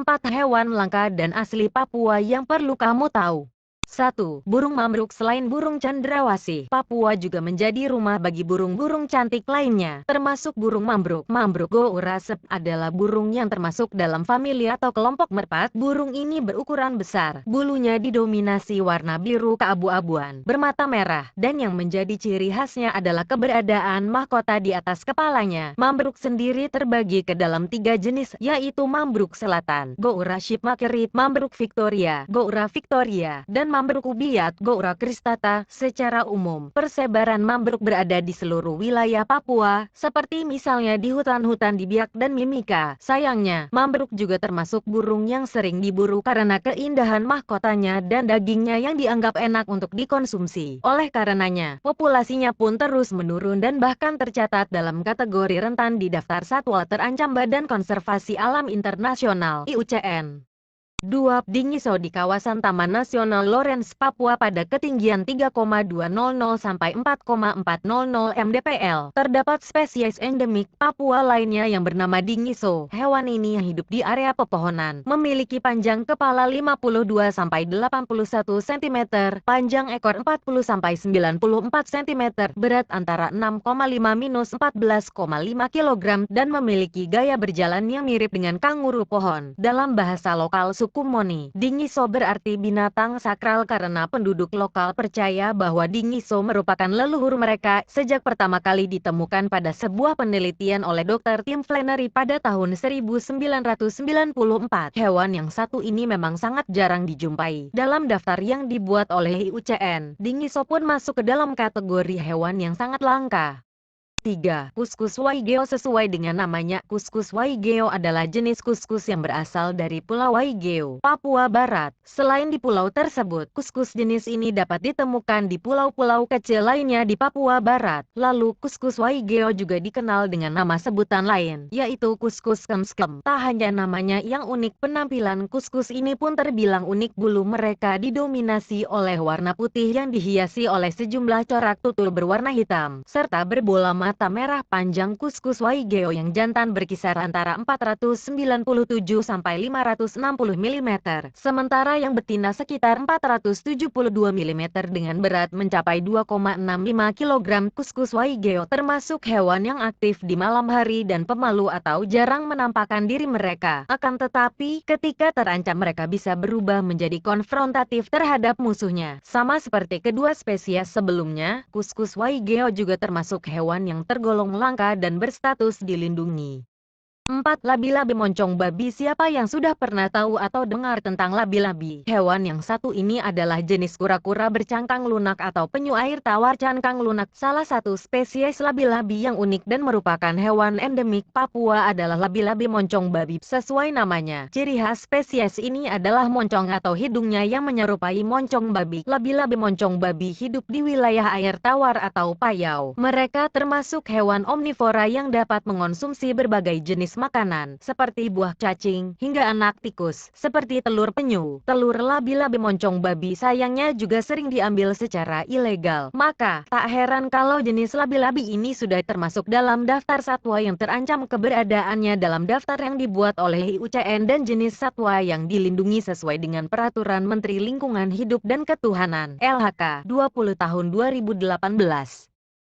4 hewan langka dan asli Papua yang perlu kamu tahu. 1. Burung mambruk. Selain burung cendrawasih, Papua juga menjadi rumah bagi burung-burung cantik lainnya, termasuk burung mambruk. Mambruk gourasep adalah burung yang termasuk dalam famili atau kelompok merpat. Burung ini berukuran besar, bulunya didominasi warna biru keabu-abuan, bermata merah, dan yang menjadi ciri khasnya adalah keberadaan mahkota di atas kepalanya. Mambruk sendiri terbagi ke dalam 3 jenis, yaitu mambruk selatan, Goura shipmakerit, mambruk Victoria, Goura Victoria, dan mambruk ubiat, Goura cristata. Secara umum, persebaran mambruk berada di seluruh wilayah Papua, seperti misalnya di hutan-hutan di Biak dan Mimika. Sayangnya, mambruk juga termasuk burung yang sering diburu karena keindahan mahkotanya dan dagingnya yang dianggap enak untuk dikonsumsi. Oleh karenanya, populasinya pun terus menurun dan bahkan tercatat dalam kategori rentan di daftar satwa terancam Badan Konservasi Alam Internasional (IUCN). 2. Dingiso. Di kawasan Taman Nasional Lorentz, Papua pada ketinggian 3,200 sampai 4,400 mdpl, terdapat spesies endemik Papua lainnya yang bernama dingiso. Hewan ini yang hidup di area pepohonan, memiliki panjang kepala 52 sampai 81 cm, panjang ekor 40 sampai 94 cm, berat antara 6,5–14,5 kg, dan memiliki gaya berjalan yang mirip dengan kanguru pohon. Dalam bahasa lokal suku Moni, dingiso berarti binatang sakral karena penduduk lokal percaya bahwa dingiso merupakan leluhur mereka sejak pertama kali ditemukan pada sebuah penelitian oleh Dr. Tim Flannery pada tahun 1994. Hewan yang satu ini memang sangat jarang dijumpai. Dalam daftar yang dibuat oleh IUCN, dingiso pun masuk ke dalam kategori hewan yang sangat langka. 3. Kuskus waigeo. Sesuai dengan namanya, kuskus waigeo adalah jenis kuskus yang berasal dari Pulau Waigeo, Papua Barat. Selain di pulau tersebut, kuskus jenis ini dapat ditemukan di pulau-pulau kecil lainnya di Papua Barat. Lalu, kuskus waigeo juga dikenal dengan nama sebutan lain, yaitu kuskus kemskem. Tak hanya namanya yang unik, penampilan kuskus ini pun terbilang unik. Bulu mereka didominasi oleh warna putih yang dihiasi oleh sejumlah corak tutul berwarna hitam, serta berbola mata merah. Panjang kuskus waigeo yang jantan berkisar antara 497 sampai 560 mm, sementara yang betina sekitar 472 mm dengan berat mencapai 2,65 kg. Kuskus waigeo termasuk hewan yang aktif di malam hari dan pemalu atau jarang menampakkan diri mereka. Akan tetapi, ketika terancam mereka bisa berubah menjadi konfrontatif terhadap musuhnya. Sama seperti kedua spesies sebelumnya, kuskus waigeo juga termasuk hewan yang tergolong langka dan berstatus dilindungi. 4. Labi-labi moncong babi. Siapa yang sudah pernah tahu atau dengar tentang labi-labi? Hewan yang satu ini adalah jenis kura-kura bercangkang lunak atau penyu air tawar cangkang lunak. Salah satu spesies labi-labi yang unik dan merupakan hewan endemik Papua adalah labi-labi moncong babi. Sesuai namanya, ciri khas spesies ini adalah moncong atau hidungnya yang menyerupai moncong babi. Labi-labi moncong babi hidup di wilayah air tawar atau payau. Mereka termasuk hewan omnivora yang dapat mengonsumsi berbagai jenis makanan, seperti buah cacing, hingga anak tikus, seperti telur penyu. Telur labi-labi moncong babi sayangnya juga sering diambil secara ilegal. Maka, tak heran kalau jenis labi-labi ini sudah termasuk dalam daftar satwa yang terancam keberadaannya dalam daftar yang dibuat oleh IUCN dan jenis satwa yang dilindungi sesuai dengan Peraturan Menteri Lingkungan Hidup dan Ketahanan (LHK) 20 tahun 2018.